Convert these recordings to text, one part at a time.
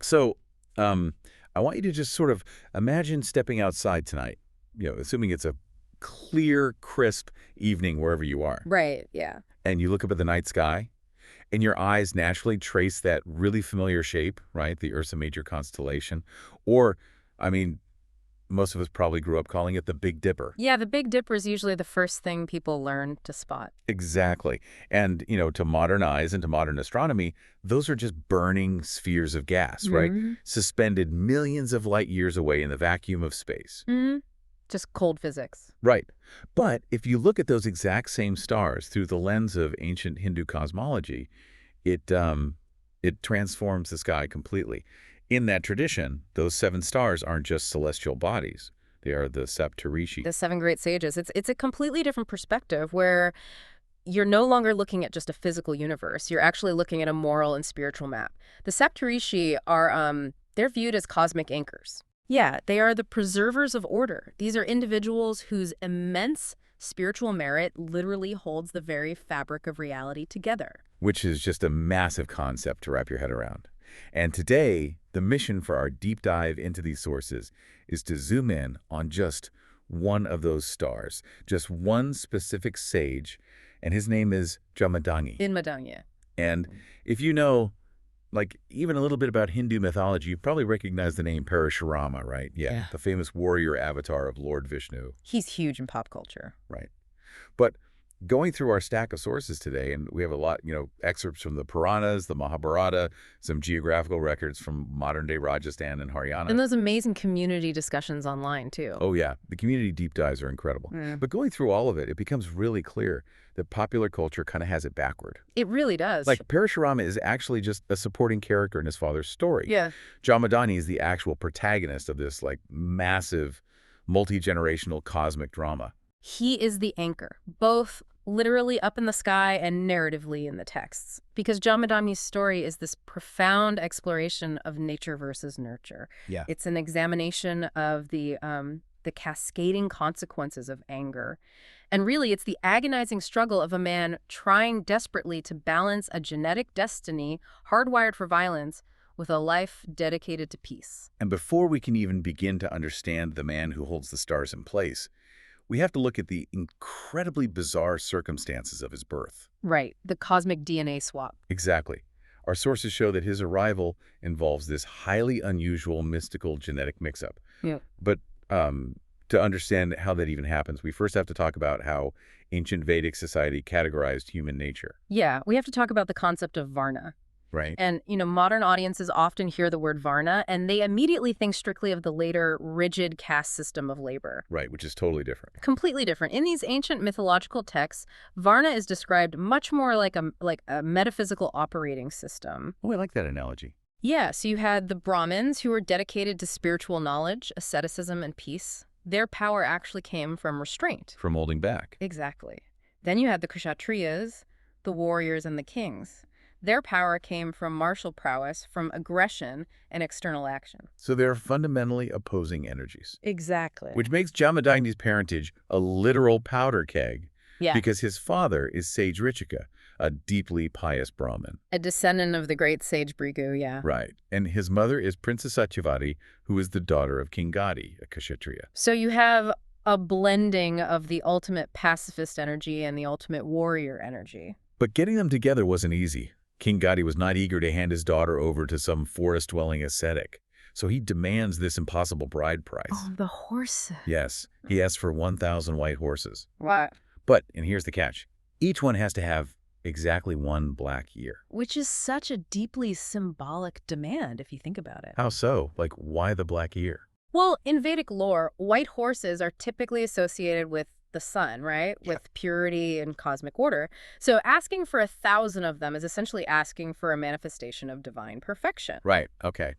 So, um, I want you to just sort of imagine stepping outside tonight, assuming it's a clear, crisp evening wherever you are, Right, yeah. and you look up at the night sky, and your eyes naturally trace that really familiar shape, right? The Ursa Major constellation. Or, I mean, most of us probably grew up calling it the Big Dipper. Yeah, the Big Dipper is usually the first thing people learn to spot. Exactly. And, to modern eyes and to modern astronomy, those are just burning spheres of gas, right? Mm-hmm. Suspended millions of light years away in the vacuum of space. Mm-hmm. Just cold physics. Right. But if you look at those exact same stars through the lens of ancient Hindu cosmology, it transforms the sky completely. In that tradition, those seven stars aren't just celestial bodies. They are the Saptarishi. The seven great sages. It's a completely different perspective where you're no longer looking at just a physical universe. You're actually looking at a moral and spiritual map. The Saptarishi are they're viewed as cosmic anchors. Yeah, they are the preservers of order. These are individuals whose immense spiritual merit literally holds the very fabric of reality together. Which is just a massive concept to wrap your head around. And today, the mission for our deep dive into these sources is to zoom in on just one of those stars, just one specific sage, and his name is Jamadagni. In Madanya. And if you know, even a little bit about Hindu mythology, you probably recognize the name Parashurama, right? Yeah, the famous warrior avatar of Lord Vishnu. He's huge in pop culture. Right. But going through our stack of sources today, and we have a lot, excerpts from the Puranas, the Mahabharata, some geographical records from modern-day Rajasthan and Haryana. And those amazing community discussions online, too. Oh, yeah. The community deep dives are incredible. Yeah. But going through all of it, it becomes really clear that popular culture kind of has it backward. It really does. Like, Parashurama is actually just a supporting character in his father's story. Yeah. Jamadagni is the actual protagonist of this, massive, multi-generational cosmic drama. He is the anchor, both literally up in the sky and narratively in the texts. Because Jamadagni's story is this profound exploration of nature versus nurture. Yeah. It's an examination of the cascading consequences of anger. And really, it's the agonizing struggle of a man trying desperately to balance a genetic destiny hardwired for violence with a life dedicated to peace. And before we can even begin to understand the man who holds the stars in place, we have to look at the incredibly bizarre circumstances of his birth. Right, the cosmic DNA swap. Exactly. Our sources show that his arrival involves this highly unusual mystical genetic mix-up. Yeah. But to understand how that even happens, we first have to talk about how ancient Vedic society categorized human nature. Yeah, we have to talk about the concept of Varna. Right. And, modern audiences often hear the word Varna, and they immediately think strictly of the later rigid caste system of labor. Right, which is totally different. Completely different. In these ancient mythological texts, Varna is described much more like a metaphysical operating system. Oh, I like that analogy. Yeah, so you had the Brahmins, who were dedicated to spiritual knowledge, asceticism, and peace. Their power actually came from restraint. From holding back. Exactly. Then you had the Kshatriyas, the warriors, and the kings. Their power came from martial prowess, from aggression and external action. So they're fundamentally opposing energies. Exactly. Which makes Jamadagni's parentage a literal powder keg. Yeah. Because his father is Sage Jamadagni, a deeply pious Brahmin. A descendant of the great sage Brigu, yeah. Right. And his mother is Princess Satyavati, who is the daughter of King Gadi, a Kshatriya. So you have a blending of the ultimate pacifist energy and the ultimate warrior energy. But getting them together wasn't easy. King Gadi was not eager to hand his daughter over to some forest-dwelling ascetic. So he demands this impossible bride price. Oh, the horses. Yes, he asks for 1,000 white horses. What? But, and here's the catch, each one has to have exactly one black ear. Which is such a deeply symbolic demand, if you think about it. How so? Why the black ear? Well, in Vedic lore, white horses are typically associated with the sun, right? With purity and cosmic order. So asking for 1,000 of them is essentially asking for a manifestation of divine perfection. Right, okay.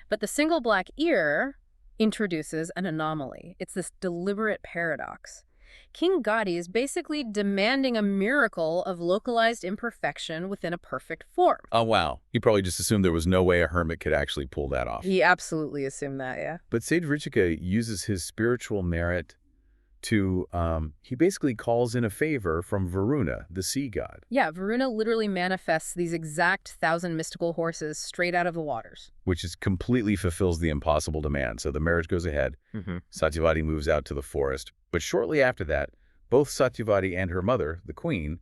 But the single black ear introduces an anomaly. It's this deliberate paradox. King Gadi is basically demanding a miracle of localized imperfection within a perfect form. Oh, wow. He probably just assumed there was no way a hermit could actually pull that off. He absolutely assumed that, yeah. But Sage Jamadagni uses his spiritual merit he basically calls in a favor from Varuna, the sea god. Yeah, Varuna literally manifests these exact 1,000 mystical horses straight out of the waters. Which is completely fulfills the impossible demand. So the marriage goes ahead. Satyavati moves out to the forest. But shortly after that, both Satyavati and her mother, the queen,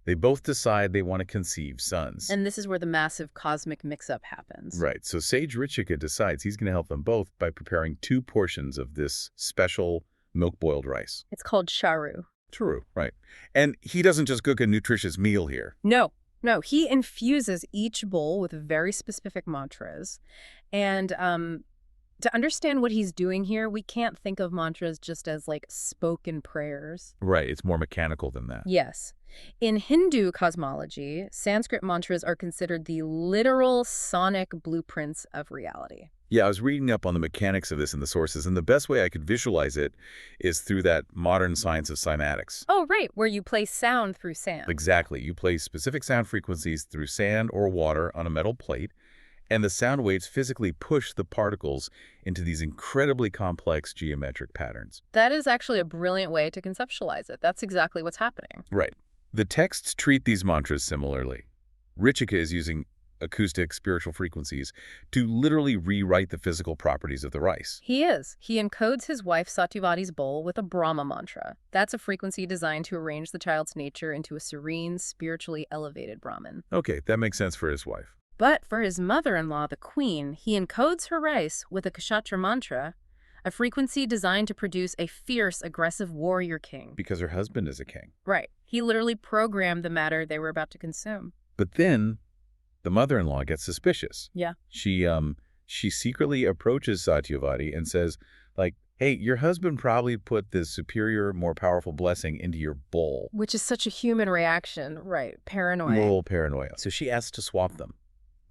they both decide they want to conceive sons. And this is where the massive cosmic mix-up happens. Right. So Sage Richika decides he's going to help them both by preparing 2 portions of this special milk-boiled rice. It's called charu. True, right. And he doesn't just cook a nutritious meal here. No, he infuses each bowl with very specific mantras. And to understand what he's doing here, we can't think of mantras just as like spoken prayers. Right, it's more mechanical than that. Yes. In Hindu cosmology, Sanskrit mantras are considered the literal sonic blueprints of reality. Yeah, I was reading up on the mechanics of this in the sources, and the best way I could visualize it is through that modern science of cymatics. Oh, right, where you play sound through sand. Exactly. You play specific sound frequencies through sand or water on a metal plate, and the sound waves physically push the particles into these incredibly complex geometric patterns. That is actually a brilliant way to conceptualize it. That's exactly what's happening. Right. The texts treat these mantras similarly. Richika is using acoustic spiritual frequencies to literally rewrite the physical properties of the rice. He is. He encodes his wife Satyavati's bowl with a Brahma mantra. That's a frequency designed to arrange the child's nature into a serene, spiritually elevated Brahman. Okay, that makes sense for his wife. But for his mother-in-law, the queen, he encodes her rice with a Kshatra mantra, a frequency designed to produce a fierce, aggressive warrior king. Because her husband is a king. Right. He literally programmed the matter they were about to consume. But then the mother-in-law gets suspicious. Yeah. She secretly approaches Satyavati and says, like, hey, your husband probably put this superior, more powerful blessing into your bowl. Which is such a human reaction. Right. Paranoia. Moral paranoia. So she asks to swap them.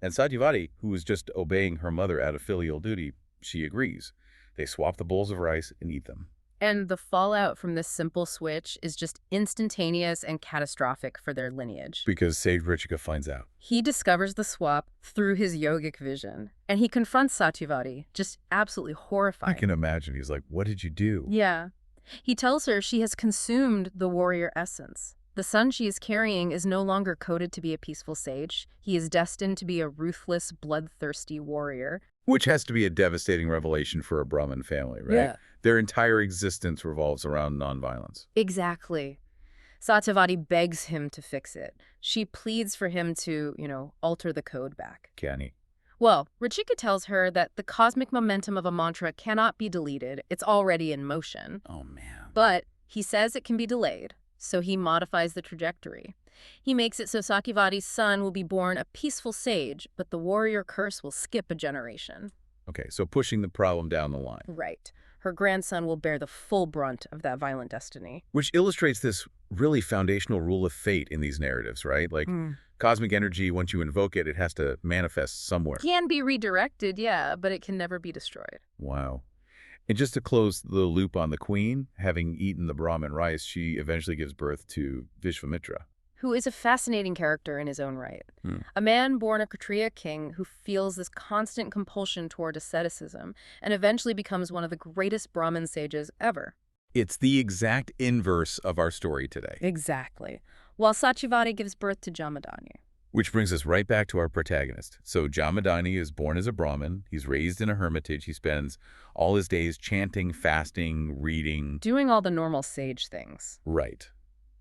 And Satyavati, who was just obeying her mother out of filial duty, she agrees. They swap the bowls of rice and eat them. And the fallout from this simple switch is just instantaneous and catastrophic for their lineage. Because Sage Richika finds out. He discovers the swap through his yogic vision, and he confronts Satyavati, just absolutely horrified. I can imagine. He's like, what did you do? Yeah. He tells her she has consumed the warrior essence. The son she is carrying is no longer coded to be a peaceful sage. He is destined to be a ruthless, bloodthirsty warrior. Which has to be a devastating revelation for a Brahmin family, right? Yeah. Their entire existence revolves around nonviolence. Exactly. Satyavati begs him to fix it. She pleads for him to, alter the code back. Can he? Well, Richika tells her that the cosmic momentum of a mantra cannot be deleted. It's already in motion. Oh, man. But he says it can be delayed, so he modifies the trajectory. He makes it so Satyavati's son will be born a peaceful sage, but the warrior curse will skip a generation. Okay, so pushing the problem down the line. Right. Her grandson will bear the full brunt of that violent destiny. Which illustrates this really foundational rule of fate in these narratives, right? Like, cosmic energy, once you invoke it, it has to manifest somewhere. Can be redirected, yeah, but it can never be destroyed. Wow. And just to close the loop on the queen, having eaten the Brahmin rice, she eventually gives birth to Vishvamitra. Who is a fascinating character in his own right. A man born a Kshatriya king who feels this constant compulsion toward asceticism and eventually becomes one of the greatest Brahmin sages ever. It's the exact inverse of our story today. Exactly. While Satyavati gives birth to Jamadagni. Which brings us right back to our protagonist. So Jamadagni is born as a Brahmin. He's raised in a hermitage. He spends all his days chanting, fasting, reading. Doing all the normal sage things. Right.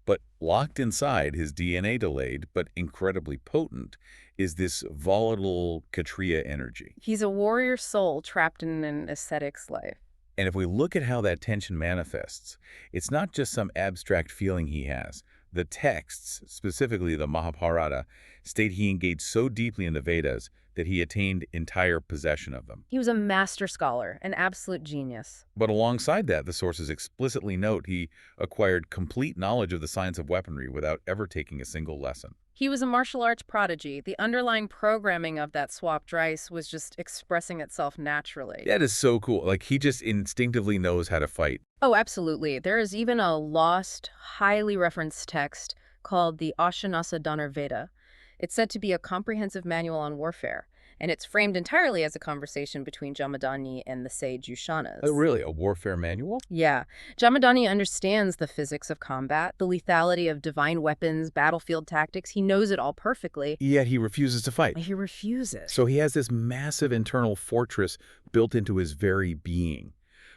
But locked inside, his DNA delayed, but incredibly potent, is this volatile Kshatriya energy. He's a warrior soul trapped in an ascetic's life. And if we look at how that tension manifests, it's not just some abstract feeling he has. The texts, specifically the Mahabharata, state he engaged so deeply in the Vedas that he attained entire possession of them. He was a master scholar, an absolute genius. But alongside that, the sources explicitly note he acquired complete knowledge of the science of weaponry without ever taking a single lesson. He was a martial arts prodigy. The underlying programming of that swapped rice was just expressing itself naturally. That is so cool. Like, he just instinctively knows how to fight. Oh, absolutely. There is even a lost, highly referenced text called the Ashanasa Dhanar Veda. It's said to be a comprehensive manual on warfare, and it's framed entirely as a conversation between Jamadagni and the sage Oh, Ushanas. really? A warfare manual? Yeah, Jamadagni understands the physics of combat, the lethality of divine weapons, battlefield tactics. He knows it all perfectly. Yet he refuses to fight. But he refuses. So he has this massive internal fortress built into his very being.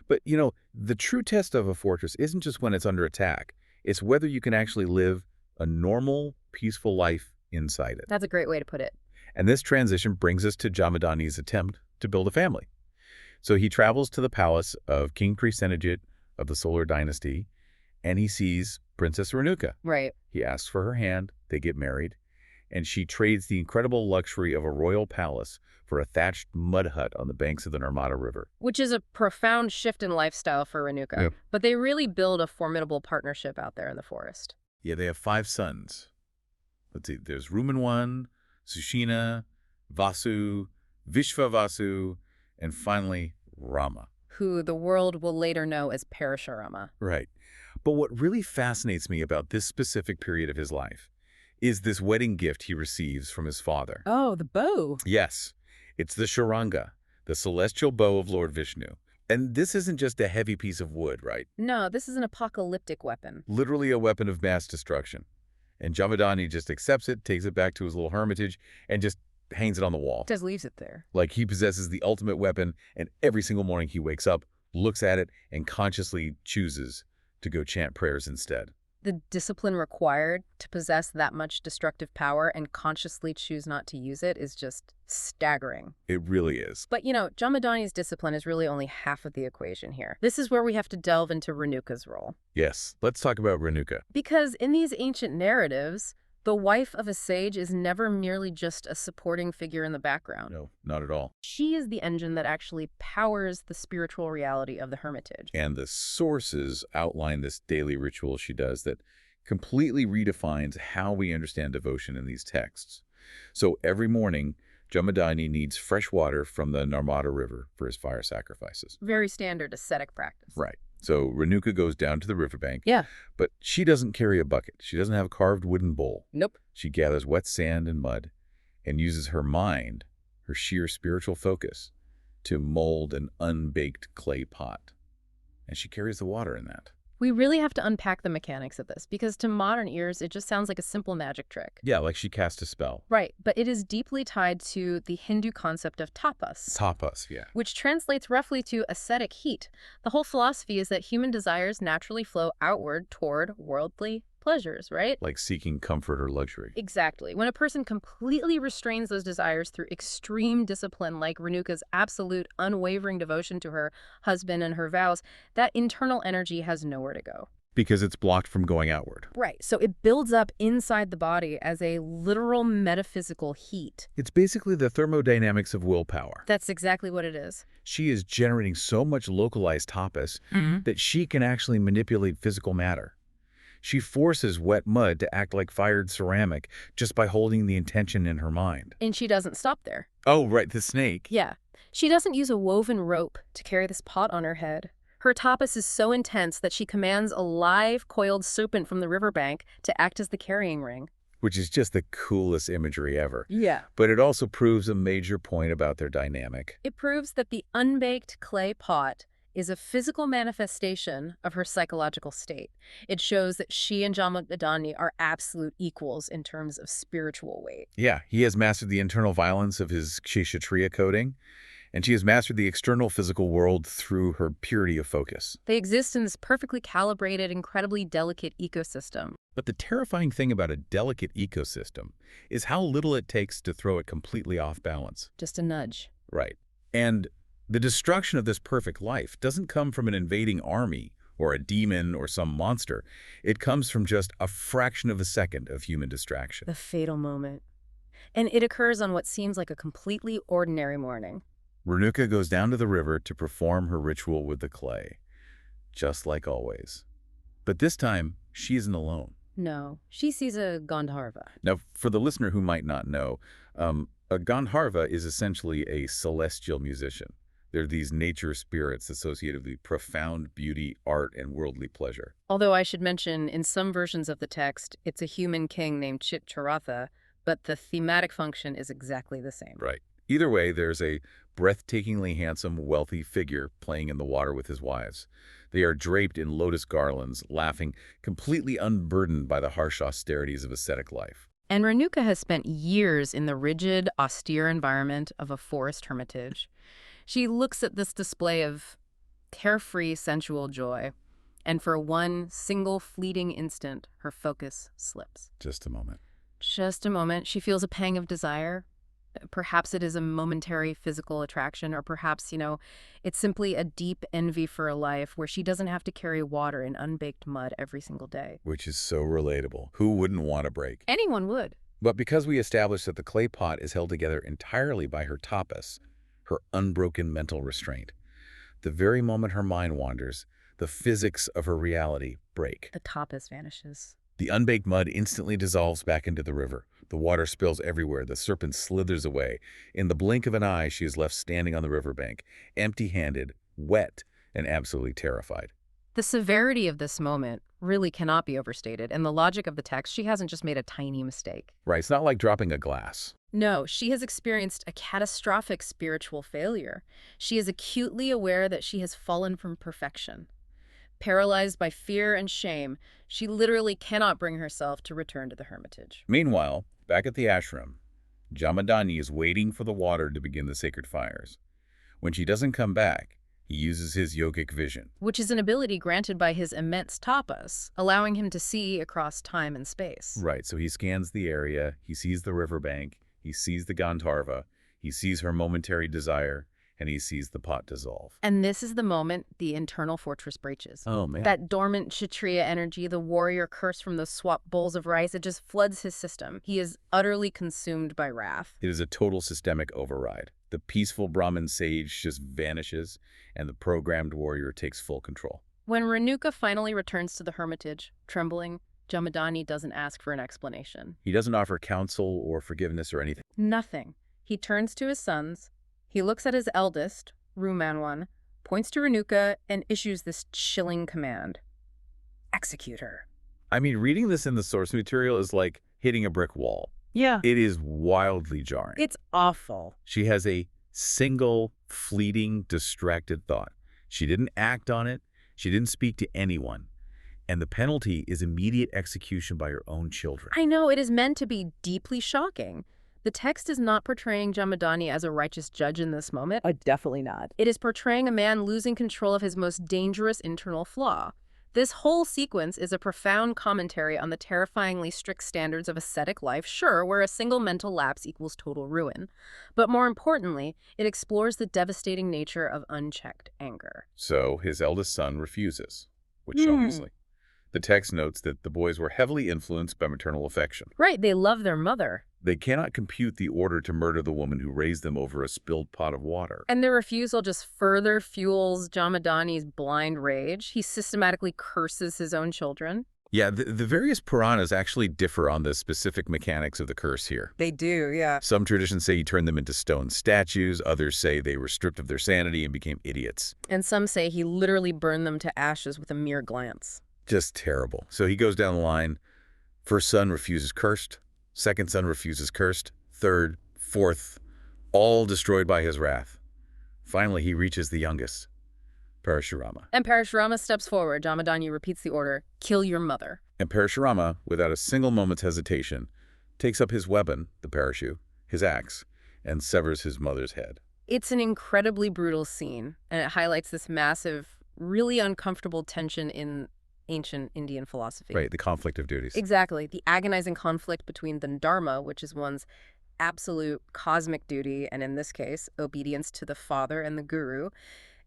But, the true test of a fortress isn't just when it's under attack. It's whether you can actually live a normal, peaceful life inside it. That's a great way to put it. And this transition brings us to Jamadagni's attempt to build a family. So he travels to the palace of King Trisenajit of the Solar Dynasty, and he sees Princess Renuka. Right. He asks for her hand, they get married, and she trades the incredible luxury of a royal palace for a thatched mud hut on the banks of the Narmada River. Which is a profound shift in lifestyle for Renuka. Yep. But they really build a formidable partnership out there in the forest. Yeah, they have 5 sons. Let's see, there's Rumanwan, Sushina, Vasu, Vishvavasu, and finally Rama. Who the world will later know as Parashurama. Right. But what really fascinates me about this specific period of his life is this wedding gift he receives from his father. Oh, the bow. Yes, it's the Sharanga, the celestial bow of Lord Vishnu. And this isn't just a heavy piece of wood, right? No, this is an apocalyptic weapon. Literally a weapon of mass destruction. And Jamadagni just accepts it, takes it back to his little hermitage, and just hangs it on the wall. Just leaves it there. Like he possesses the ultimate weapon, and every single morning he wakes up, looks at it, and consciously chooses to go chant prayers instead. The discipline required to possess that much destructive power and consciously choose not to use it is just staggering. It really is. But, Jamadagni's discipline is really only half of the equation here. This is where we have to delve into Renuka's role. Yes, let's talk about Renuka. Because in these ancient narratives, the wife of a sage is never merely just a supporting figure in the background. No, not at all. She is the engine that actually powers the spiritual reality of the hermitage. And the sources outline this daily ritual she does that completely redefines how we understand devotion in these texts. So every morning, Jamadagni needs fresh water from the Narmada River for his fire sacrifices. Very standard ascetic practice. Right. So Renuka goes down to the riverbank. Yeah. But she doesn't carry a bucket. She doesn't have a carved wooden bowl. Nope. She gathers wet sand and mud and uses her mind, her sheer spiritual focus, to mold an unbaked clay pot. And she carries the water in that. We really have to unpack the mechanics of this, because to modern ears, it just sounds like a simple magic trick. Yeah, like she cast a spell. Right, but it is deeply tied to the Hindu concept of tapas. Tapas, yeah. Which translates roughly to ascetic heat. The whole philosophy is that human desires naturally flow outward toward worldly pleasures, right? Like seeking comfort or luxury. Exactly. When a person completely restrains those desires through extreme discipline, like Renuka's absolute unwavering devotion to her husband and her vows, that internal energy has nowhere to go. Because it's blocked from going outward. Right. So it builds up inside the body as a literal metaphysical heat. It's basically the thermodynamics of willpower. That's exactly what it is. She is generating so much localized tapas that she can actually manipulate physical matter. She forces wet mud to act like fired ceramic just by holding the intention in her mind. And she doesn't stop there. Oh, right, the snake. Yeah. She doesn't use a woven rope to carry this pot on her head. Her tapas is so intense that she commands a live, coiled serpent from the riverbank to act as the carrying ring. Which is just the coolest imagery ever. Yeah. But it also proves a major point about their dynamic. It proves that the unbaked clay pot is a physical manifestation of her psychological state. It shows that she and Jamadagni are absolute equals in terms of spiritual weight. Yeah, he has mastered the internal violence of his Kshetriya coding, and she has mastered the external physical world through her purity of focus. They exist in this perfectly calibrated, incredibly delicate ecosystem. But the terrifying thing about a delicate ecosystem is how little it takes to throw it completely off balance. Just a nudge. Right. And the destruction of this perfect life doesn't come from an invading army or a demon or some monster. It comes from just a fraction of a second of human distraction. The fatal moment. And it occurs on what seems like a completely ordinary morning. Renuka goes down to the river to perform her ritual with the clay, just like always. But this time, she isn't alone. No, she sees a Gandharva. Now, for the listener who might not know, a Gandharva is essentially a celestial musician. They're these nature spirits associated with profound beauty, art, and worldly pleasure. Although I should mention, in some versions of the text, it's a human king named Chitcharatha, but the thematic function is exactly the same. Right. Either way, there's a breathtakingly handsome, wealthy figure playing in the water with his wives. They are draped in lotus garlands, laughing, completely unburdened by the harsh austerities of ascetic life. And Renuka has spent years in the rigid, austere environment of a forest hermitage. She looks at this display of carefree, sensual joy, and for one single fleeting instant, her focus slips. Just a moment. Just a moment, she feels a pang of desire. Perhaps it is a momentary physical attraction, or perhaps, it's simply a deep envy for a life where she doesn't have to carry water in unbaked mud every single day. Which is so relatable. Who wouldn't want a break? Anyone would. But because we established that the clay pot is held together entirely by her tapas, her unbroken mental restraint, the very moment her mind wanders, the physics of her reality break. The tapas vanishes. The unbaked mud instantly dissolves back into the river. The water spills everywhere. The serpent slithers away. In the blink of an eye, she is left standing on the riverbank, empty-handed, wet, and absolutely terrified. The severity of this moment really cannot be overstated, and the logic of the text, she hasn't just made a tiny mistake. Right, it's not like dropping a glass. No, she has experienced a catastrophic spiritual failure. She is acutely aware that she has fallen from perfection. Paralyzed by fear and shame, she literally cannot bring herself to return to the hermitage. Meanwhile, back at the ashram, Jamadagni is waiting for the water to begin the sacred fires. When she doesn't come back, he uses his yogic vision. Which is an ability granted by his immense tapas, allowing him to see across time and space. Right, so he scans the area, he sees the riverbank, he sees the Gandharva, he sees her momentary desire, and he sees the pot dissolve. And this is the moment the internal fortress breaches. Oh, man. That dormant Kshatriya energy, the warrior curse from those swap bowls of rice, it just floods his system. He is utterly consumed by wrath. It is a total systemic override. The peaceful Brahmin sage just vanishes, and the programmed warrior takes full control. When Renuka finally returns to the hermitage, trembling, Jamadagni doesn't ask for an explanation. He doesn't offer counsel or forgiveness or anything. Nothing. He turns to his sons. He looks at his eldest, Rumanwan, points to Renuka, and issues this chilling command. Execute her. I mean, reading this in the source material is like hitting a brick wall. Yeah. It is wildly jarring. It's awful. She has a single, fleeting, distracted thought. She didn't act on it. She didn't speak to anyone. And the penalty is immediate execution by her own children. I know, it is meant to be deeply shocking. The text is not portraying Jamadagni as a righteous judge in this moment. Definitely not. It is portraying a man losing control of his most dangerous internal flaw. This whole sequence is a profound commentary on the terrifyingly strict standards of ascetic life, sure, where a single mental lapse equals total ruin. But more importantly, it explores the devastating nature of unchecked anger. So his eldest son refuses, which obviously. The text notes that the boys were heavily influenced by maternal affection. Right, they love their mother. They cannot compute the order to murder the woman who raised them over a spilled pot of water. And their refusal just further fuels Jamadagni's blind rage. He systematically curses his own children. Yeah, the various Puranas actually differ on the specific mechanics of the curse here. They do, yeah. Some traditions say he turned them into stone statues. Others say they were stripped of their sanity and became idiots. And some say he literally burned them to ashes with a mere glance. Just terrible. So he goes down the line. First son refuses cursed. Second son refuses cursed. Third, fourth, all destroyed by his wrath. Finally, he reaches the youngest, Parashurama. And Parashurama steps forward. Jamadagni repeats the order, kill your mother. And Parashurama, without a single moment's hesitation, takes up his weapon, the parashu, his axe, and severs his mother's head. It's an incredibly brutal scene, and it highlights this massive, really uncomfortable tension in ancient Indian philosophy. Right, the conflict of duties. Exactly. The agonizing conflict between the dharma, which is one's absolute cosmic duty, and in this case, obedience to the father and the guru,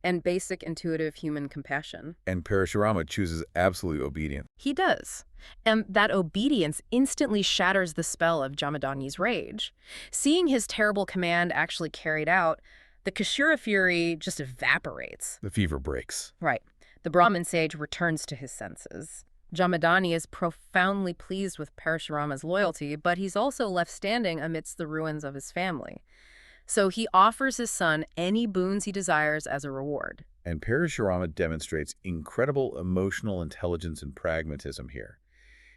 and basic intuitive human compassion. And Parashurama chooses absolute obedience. He does. And that obedience instantly shatters the spell of Jamadagni's rage. Seeing his terrible command actually carried out, the Kashura fury just evaporates. The fever breaks. Right. The Brahmin sage returns to his senses. Jamadagni is profoundly pleased with Parashurama's loyalty, but he's also left standing amidst the ruins of his family. So he offers his son any boons he desires as a reward. And Parashurama demonstrates incredible emotional intelligence and pragmatism here.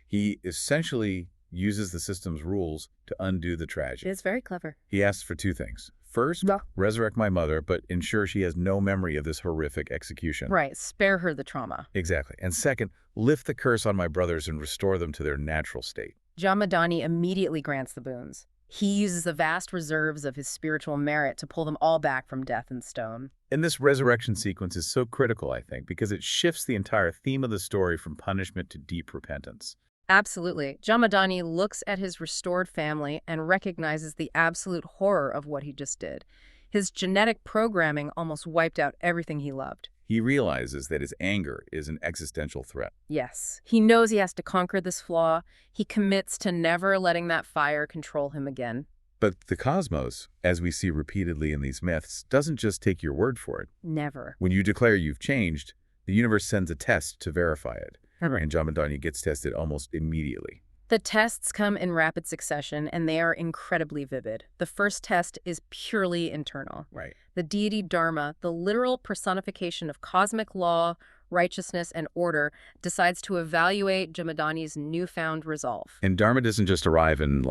He essentially uses the system's rules to undo the tragedy. It's very clever. He asks for two things. First, Yeah. resurrect my mother, but ensure she has no memory of this horrific execution. Right, spare her the trauma. Exactly. And second, lift the curse on my brothers and restore them to their natural state. Jamadagni immediately grants the boons. He uses the vast reserves of his spiritual merit to pull them all back from death and stone. And this resurrection sequence is so critical, I think, because it shifts the entire theme of the story from punishment to deep repentance. Absolutely. Jamadagni looks at his restored family and recognizes the absolute horror of what he just did. His genetic programming almost wiped out everything he loved. He realizes that his anger is an existential threat. Yes, he knows he has to conquer this flaw. He commits to never letting that fire control him again. But the cosmos, as we see repeatedly in these myths, doesn't just take your word for it. Never. When you declare you've changed, the universe sends a test to verify it. Right. And Jamadagni gets tested almost immediately. The tests come in rapid succession, and they are incredibly vivid. The first test is purely internal. Right. The deity Dharma, the literal personification of cosmic law, righteousness, and order, decides to evaluate Jamadagni's newfound resolve. And Dharma doesn't just arrive and,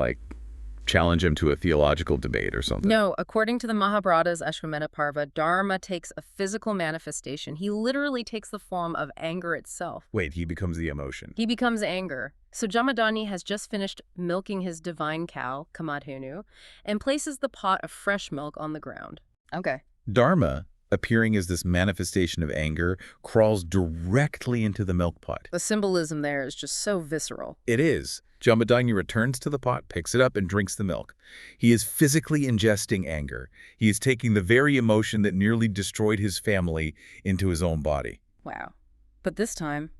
challenge him to a theological debate or something. No, according to the Mahabharata's Ashwamedha Parva, Dharma takes a physical manifestation. He literally takes the form of anger itself. Wait, he becomes the emotion. He becomes anger. So Jamadagni has just finished milking his divine cow, Kamadhenu, and places the pot of fresh milk on the ground. Okay. Dharma, appearing as this manifestation of anger, crawls directly into the milk pot. The symbolism there is just so visceral. It is. Jamadagni returns to the pot, picks it up, and drinks the milk. He is physically ingesting anger. He is taking the very emotion that nearly destroyed his family into his own body. Wow. But this time,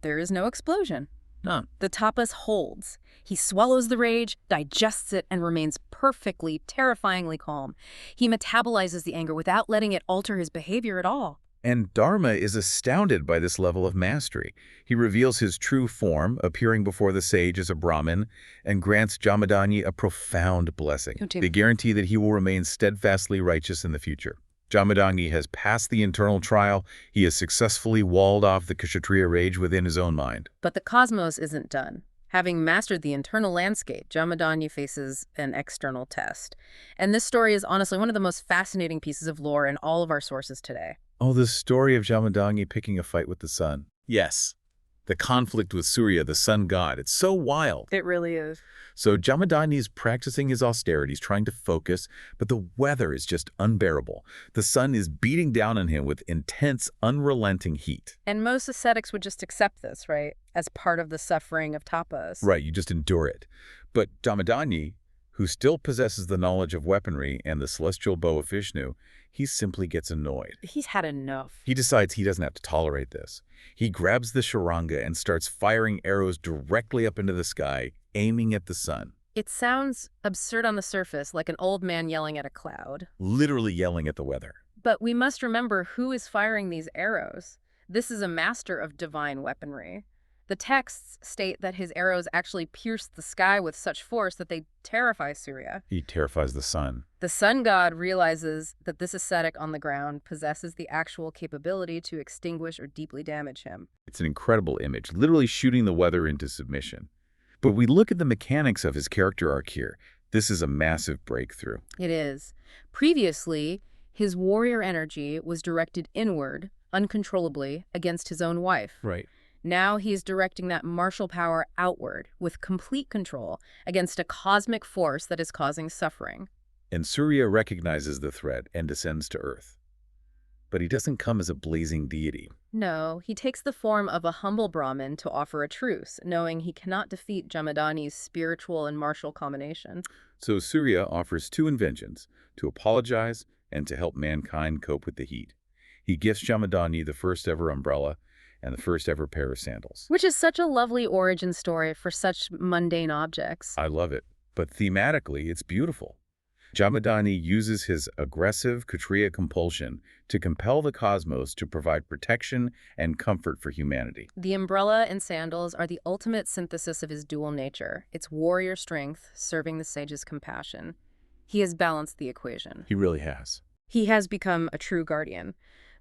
there is no explosion. No. The tapas holds. He swallows the rage, digests it, and remains perfectly, terrifyingly calm. He metabolizes the anger without letting it alter his behavior at all. And Dharma is astounded by this level of mastery. He reveals his true form, appearing before the sage as a Brahmin, and grants Jamadagni a profound blessing, the guarantee that he will remain steadfastly righteous in the future. Jamadagni has passed the internal trial. He has successfully walled off the Kshatriya rage within his own mind. But the cosmos isn't done. Having mastered the internal landscape, Jamadagni faces an external test. And this story is honestly one of the most fascinating pieces of lore in all of our sources today. Oh, the story of Jamadagni picking a fight with the sun. Yes. The conflict with Surya, the sun god. It's so wild. It really is. So Jamadagni is practicing his austerities, trying to focus, but the weather is just unbearable. The sun is beating down on him with intense, unrelenting heat. And most ascetics would just accept this, right? As part of the suffering of tapas. Right, you just endure it. But Jamadagni, who still possesses the knowledge of weaponry and the celestial bow of Vishnu, he simply gets annoyed. He's had enough. He decides he doesn't have to tolerate this. He grabs the Sharanga and starts firing arrows directly up into the sky, aiming at the sun. It sounds absurd on the surface, like an old man yelling at a cloud. Literally yelling at the weather. But we must remember who is firing these arrows. This is a master of divine weaponry. The texts state that his arrows actually pierced the sky with such force that they terrify Surya. He terrifies the sun. The sun god realizes that this ascetic on the ground possesses the actual capability to extinguish or deeply damage him. It's an incredible image, literally shooting the weather into submission. But we look at the mechanics of his character arc here. This is a massive breakthrough. It is. Previously, his warrior energy was directed inward, uncontrollably, against his own wife. Right. Now he is directing that martial power outward, with complete control, against a cosmic force that is causing suffering. And Surya recognizes the threat and descends to earth. But he doesn't come as a blazing deity. No, he takes the form of a humble Brahmin to offer a truce, knowing he cannot defeat Jamadagni's spiritual and martial combination. So Surya offers two inventions, to apologize and to help mankind cope with the heat. He gifts Jamadagni the first ever umbrella and the first ever pair of sandals. Which is such a lovely origin story for such mundane objects. I love it, but thematically it's beautiful. Jamadagni uses his aggressive Kshatriya compulsion to compel the cosmos to provide protection and comfort for humanity. The umbrella and sandals are the ultimate synthesis of his dual nature, its warrior strength serving the sage's compassion. He has balanced the equation. He really has. He has become a true guardian.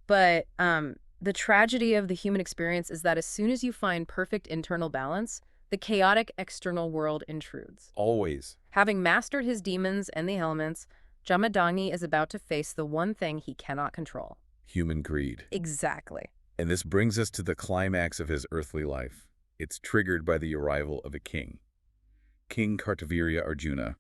But the tragedy of the human experience is that as soon as you find perfect internal balance, the chaotic external world intrudes. Always. Having mastered his demons and the elements, Jamadagni is about to face the one thing he cannot control. Human greed. Exactly. And this brings us to the climax of his earthly life. It's triggered by the arrival of a king. King Kartavirya Arjuna,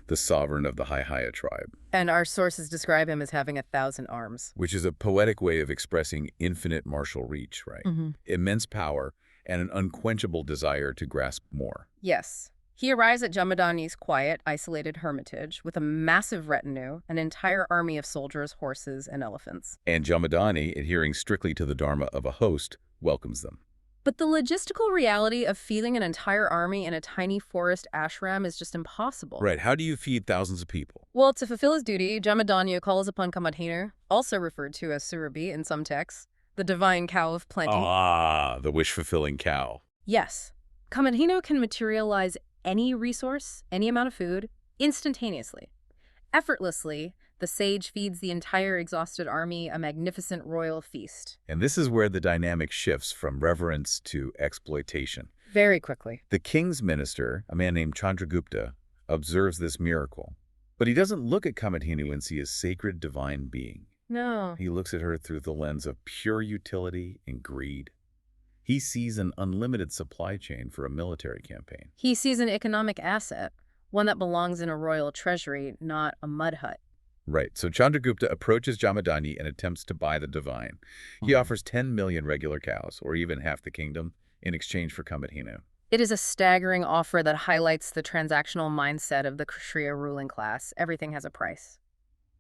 the sovereign of the Haihaya tribe. And our sources describe him as having 1,000 arms. Which is a poetic way of expressing infinite martial reach, right? Immense power and an unquenchable desire to grasp more. Yes. He arrives at Jamadagni's quiet, isolated hermitage with a massive retinue, an entire army of soldiers, horses, and elephants. And Jamadagni, adhering strictly to the dharma of a host, welcomes them. But the logistical reality of feeding an entire army in a tiny forest ashram is just impossible. Right. How do you feed thousands of people? Well, to fulfill his duty, Jamadagni calls upon Kamadhenu, also referred to as Surabhi in some texts, the divine cow of plenty. Ah, the wish-fulfilling cow. Yes. Kamadhenu can materialize any resource, any amount of food, instantaneously. Effortlessly, the sage feeds the entire exhausted army a magnificent royal feast. And this is where the dynamic shifts from reverence to exploitation. Very quickly. The king's minister, a man named Chandragupta, observes this miracle. But he doesn't look at Kamadhenu and see a sacred divine being. No. He looks at her through the lens of pure utility and greed. He sees an unlimited supply chain for a military campaign. He sees an economic asset, one that belongs in a royal treasury, not a mud hut. Right. So Chandragupta approaches Jamadagni and attempts to buy the divine. He offers 10 million regular cows, or even half the kingdom, in exchange for Kamadhenu. It is a staggering offer that highlights the transactional mindset of the Kshatriya ruling class. Everything has a price.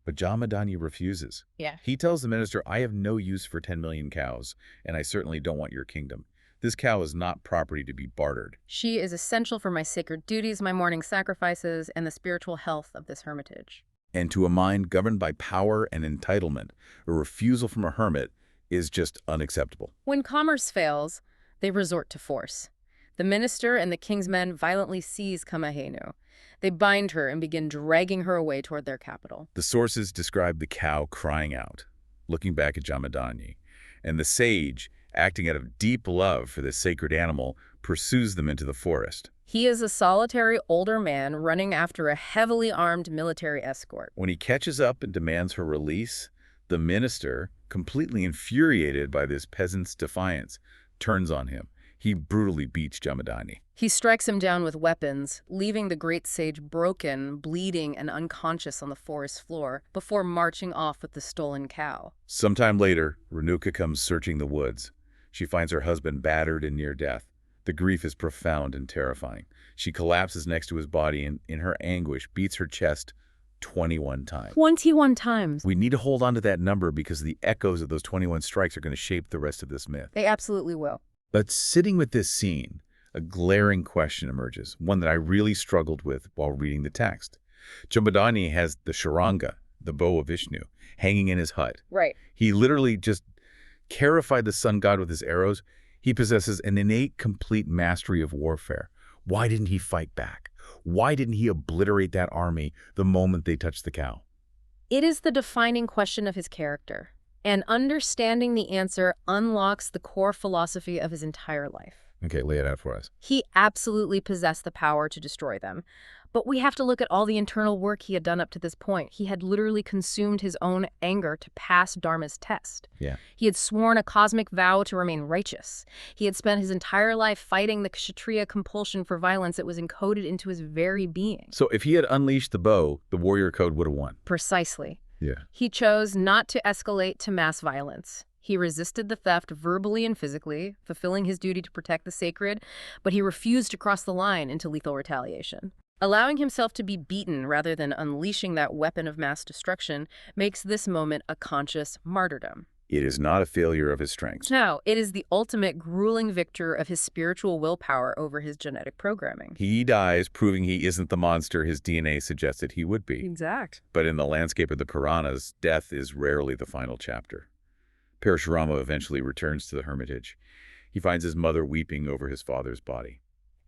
But Jamadagni refuses. Yeah. He tells the minister, I have no use for 10 million cows, and I certainly don't want your kingdom. This cow is not property to be bartered. She is essential for my sacred duties, my morning sacrifices, and the spiritual health of this hermitage. And to a mind governed by power and entitlement, a refusal from a hermit is just unacceptable. When commerce fails, they resort to force. The minister and the king's men violently seize Kamadhenu. They bind her and begin dragging her away toward their capital. The sources describe the cow crying out, looking back at Jamadagni, and the sage, acting out of deep love for this sacred animal, pursues them into the forest. He is a solitary older man running after a heavily armed military escort. When he catches up and demands her release, the minister, completely infuriated by this peasant's defiance, turns on him. He brutally beats Jamadagni. He strikes him down with weapons, leaving the great sage broken, bleeding, and unconscious on the forest floor before marching off with the stolen cow. Sometime later, Renuka comes searching the woods. She finds her husband battered and near death. The grief is profound and terrifying. She collapses next to his body and, in her anguish, beats her chest 21 times. 21 times. We need to hold on to that number because the echoes of those 21 strikes are going to shape the rest of this myth. They absolutely will. But sitting with this scene, a glaring question emerges, one that I really struggled with while reading the text. Jamadagni has the Sharanga, the bow of Vishnu, hanging in his hut. Right. He literally just carified the sun god with his arrows. He possesses an innate, complete mastery of warfare. Why didn't he fight back? Why didn't he obliterate that army the moment they touched the cow? It is the defining question of his character, and understanding the answer unlocks the core philosophy of his entire life. Okay, lay it out for us. He absolutely possessed the power to destroy them. But we have to look at all the internal work he had done up to this point. He had literally consumed his own anger to pass Dharma's test. Yeah. He had sworn a cosmic vow to remain righteous. He had spent his entire life fighting the Kshatriya compulsion for violence that was encoded into his very being. So if he had unleashed the bow, the warrior code would have won. Precisely. Yeah. He chose not to escalate to mass violence. He resisted the theft verbally and physically, fulfilling his duty to protect the sacred, but he refused to cross the line into lethal retaliation. Allowing himself to be beaten rather than unleashing that weapon of mass destruction makes this moment a conscious martyrdom. It is not a failure of his strength. No, it is the ultimate grueling victor of his spiritual willpower over his genetic programming. He dies, proving he isn't the monster his DNA suggested he would be. Exact. But in the landscape of the Puranas, death is rarely the final chapter. Parashurama eventually returns to the hermitage. He finds his mother weeping over his father's body.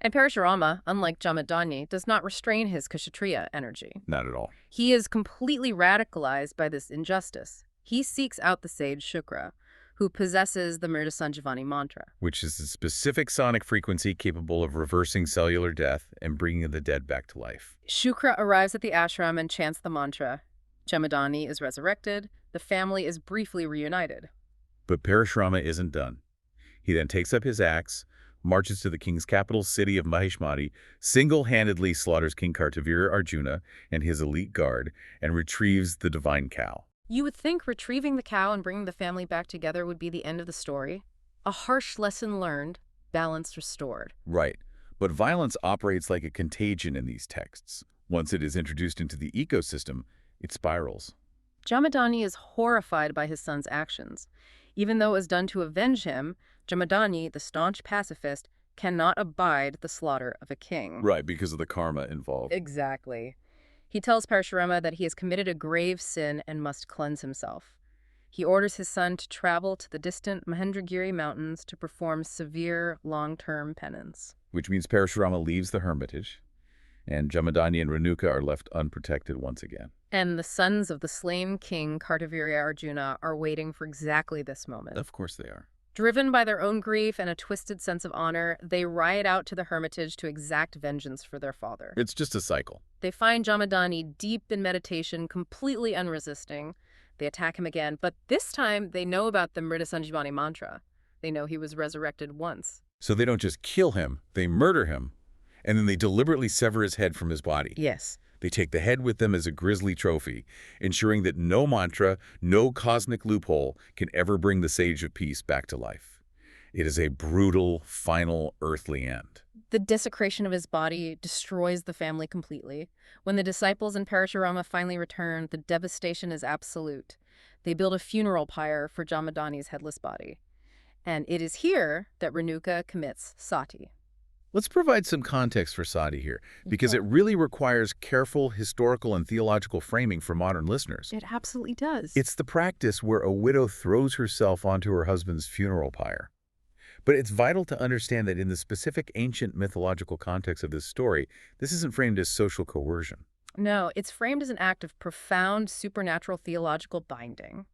And Parashurama, unlike Jamadagni, does not restrain his Kshatriya energy. Not at all. He is completely radicalized by this injustice. He seeks out the sage Shukra, who possesses the Mrita Sanjivani mantra, Which is a specific sonic frequency capable of reversing cellular death and bringing the dead back to life. Shukra arrives at the ashram and chants the mantra, Jamadagni is resurrected. The family is briefly reunited. But Parashurama isn't done. He then takes up his axe, marches to the king's capital city of Mahishmati, single-handedly slaughters King Kartavira Arjuna and his elite guard, and retrieves the divine cow. You would think retrieving the cow and bringing the family back together would be the end of the story. A harsh lesson learned, balance restored. Right. But violence operates like a contagion in these texts. Once it is introduced into the ecosystem, it spirals. Jamadagni is horrified by his son's actions. Even though it was done to avenge him, Jamadagni, the staunch pacifist, cannot abide the slaughter of a king. Right, because of the karma involved. Exactly. He tells Parashurama that he has committed a grave sin and must cleanse himself. He orders his son to travel to the distant Mahendragiri mountains to perform severe, long-term penance. Which means Parashurama leaves the hermitage, and Jamadagni and Renuka are left unprotected once again. And the sons of the slain king Kartavira Arjuna are waiting for exactly this moment. Of course they are. Driven by their own grief and a twisted sense of honor, they ride out to the hermitage to exact vengeance for their father. It's just a cycle. They find Jamadagni deep in meditation, completely unresisting. They attack him again, but this time they know about the Mrita Sanjivani mantra. They know he was resurrected once. So they don't just kill him, they murder him, and then they deliberately sever his head from his body. Yes. They take the head with them as a grisly trophy, ensuring that no mantra, no cosmic loophole can ever bring the Sage of Peace back to life. It is a brutal, final, earthly end. The desecration of his body destroys the family completely. When the disciples and Parashurama finally return, the devastation is absolute. They build a funeral pyre for Jamadagni's headless body. And it is here that Renuka commits sati. Let's provide some context for sati here, because it really requires careful historical and theological framing for modern listeners. It absolutely does. It's the practice where a widow throws herself onto her husband's funeral pyre. But it's vital to understand that in the specific ancient mythological context of this story, this isn't framed as social coercion. No, it's framed as an act of profound supernatural theological binding.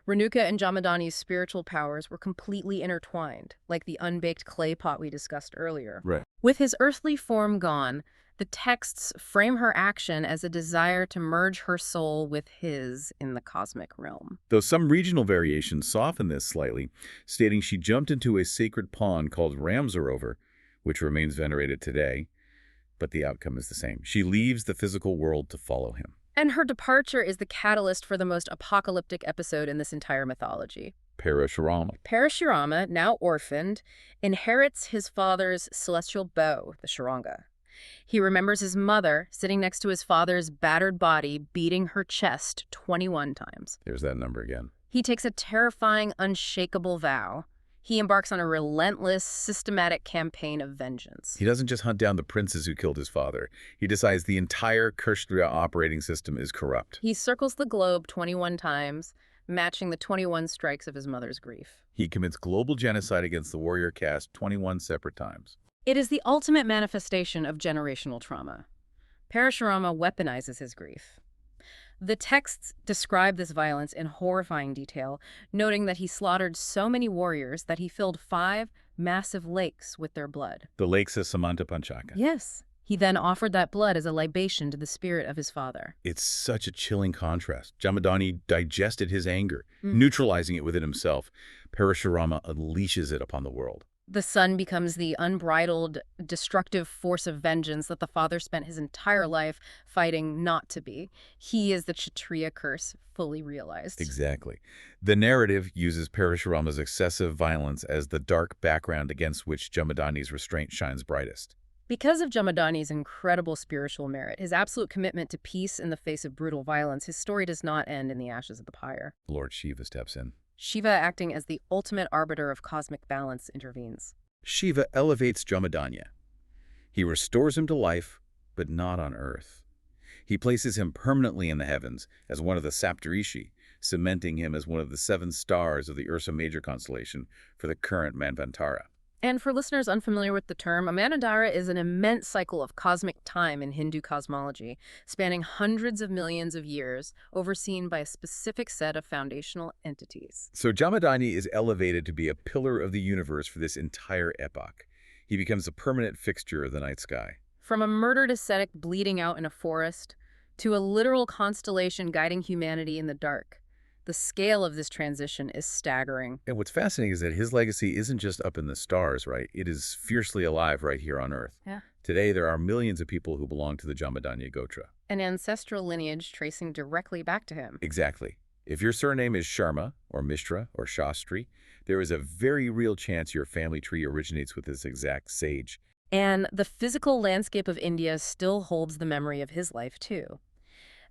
Renuka and Jamadagni's spiritual powers were completely intertwined, like the unbaked clay pot we discussed earlier. Right. With his earthly form gone, the texts frame her action as a desire to merge her soul with his in the cosmic realm. Though some regional variations soften this slightly, stating she jumped into a sacred pond called Ramsarover, which remains venerated today, but the outcome is the same. She leaves the physical world to follow him. And her departure is the catalyst for the most apocalyptic episode in this entire mythology. Parashurama. Parashurama, now orphaned, inherits his father's celestial bow, the Sharanga. He remembers his mother sitting next to his father's battered body, beating her chest 21 times. There's that number again. He takes a terrifying, unshakable vow. He embarks on a relentless, systematic campaign of vengeance. He doesn't just hunt down the princes who killed his father. He decides the entire Kshatriya operating system is corrupt. He circles the globe 21 times, matching the 21 strikes of his mother's grief. He commits global genocide against the warrior caste 21 separate times. It is the ultimate manifestation of generational trauma. Parashurama weaponizes his grief. The texts describe this violence in horrifying detail, noting that he slaughtered so many warriors that he filled 5 massive lakes with their blood. The lakes of Samanta Panchaka. Yes. He then offered that blood as a libation to the spirit of his father. It's such a chilling contrast. Jamadagni digested his anger, neutralizing it within himself. Parashurama unleashes it upon the world. The son becomes the unbridled, destructive force of vengeance that the father spent his entire life fighting not to be. He is the Kshatriya curse fully realized. Exactly. The narrative uses Parashurama's excessive violence as the dark background against which Jamadagni's restraint shines brightest. Because of Jamadagni's incredible spiritual merit, his absolute commitment to peace in the face of brutal violence, his story does not end in the ashes of the pyre. Lord Shiva steps in. Shiva, acting as the ultimate arbiter of cosmic balance, intervenes. Shiva elevates Jamadagni. He restores him to life, but not on earth. He places him permanently in the heavens as one of the Saptarishi, cementing him as one of the 7 stars of the Ursa Major constellation for the current Manvantara. And for listeners unfamiliar with the term, a Manvantara is an immense cycle of cosmic time in Hindu cosmology, spanning hundreds of millions of years, overseen by a specific set of foundational entities. So Jamadagni is elevated to be a pillar of the universe for this entire epoch. He becomes a permanent fixture of the night sky. From a murdered ascetic bleeding out in a forest, to a literal constellation guiding humanity in the dark. The scale of this transition is staggering. And what's fascinating is that his legacy isn't just up in the stars, right? It is fiercely alive right here on Earth. Yeah. Today, there are millions of people who belong to the Jamadagni Gotra. An ancestral lineage tracing directly back to him. Exactly. If your surname is Sharma, or Mishra, or Shastri, there is a very real chance your family tree originates with this exact sage. And the physical landscape of India still holds the memory of his life, too.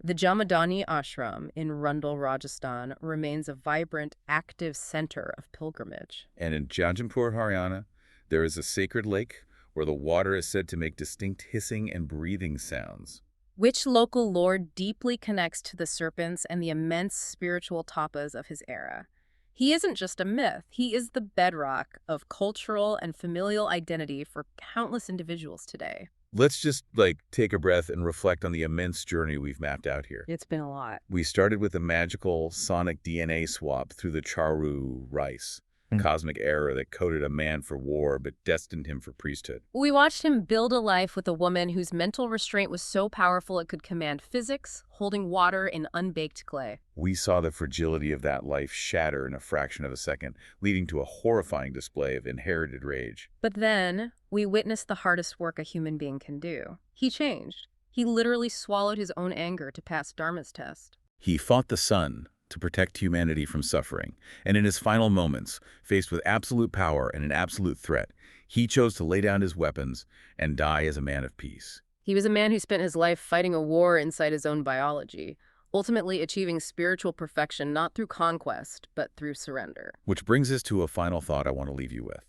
The Jamadagni ashram in Rundle, Rajasthan remains a vibrant, active center of pilgrimage. And in Jajanpur, Haryana, there is a sacred lake where the water is said to make distinct hissing and breathing sounds. Which local lord deeply connects to the serpents and the immense spiritual tapas of his era. He isn't just a myth, he is the bedrock of cultural and familial identity for countless individuals today. Let's just, take a breath and reflect on the immense journey we've mapped out here. It's been a lot. We started with a magical sonic DNA swap through the Charu rice, cosmic error that coded a man for war but destined him for priesthood. We watched him build a life with a woman whose mental restraint was so powerful it could command physics, holding water in unbaked clay. We saw the fragility of that life shatter in a fraction of a second, leading to a horrifying display of inherited rage. But then, we witnessed the hardest work a human being can do. He changed. He literally swallowed his own anger to pass Dharma's test. He fought the sun to protect humanity from suffering, and in his final moments, faced with absolute power and an absolute threat, he chose to lay down his weapons and die as a man of peace. He was a man who spent his life fighting a war inside his own biology, ultimately achieving spiritual perfection not through conquest, but through surrender. Which brings us to a final thought I want to leave you with.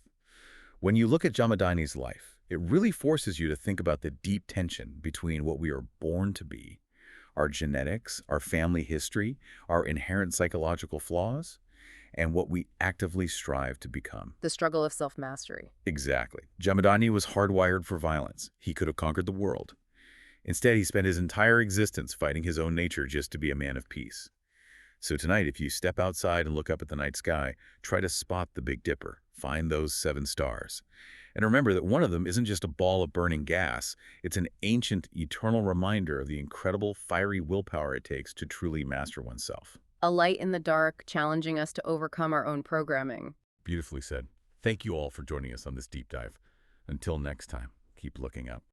When you look at Jamadagni's life, it really forces you to think about the deep tension between what we are born to be, our genetics, our family history, our inherent psychological flaws, and what we actively strive to become. The struggle of self-mastery. Exactly. Jamadagni was hardwired for violence. He could have conquered the world. Instead, he spent his entire existence fighting his own nature just to be a man of peace. So tonight, if you step outside and look up at the night sky, try to spot the Big Dipper. Find those 7 stars. And remember that one of them isn't just a ball of burning gas. It's an ancient, eternal reminder of the incredible, fiery willpower it takes to truly master oneself. A light in the dark, challenging us to overcome our own programming. Beautifully said. Thank you all for joining us on this deep dive. Until next time, keep looking up.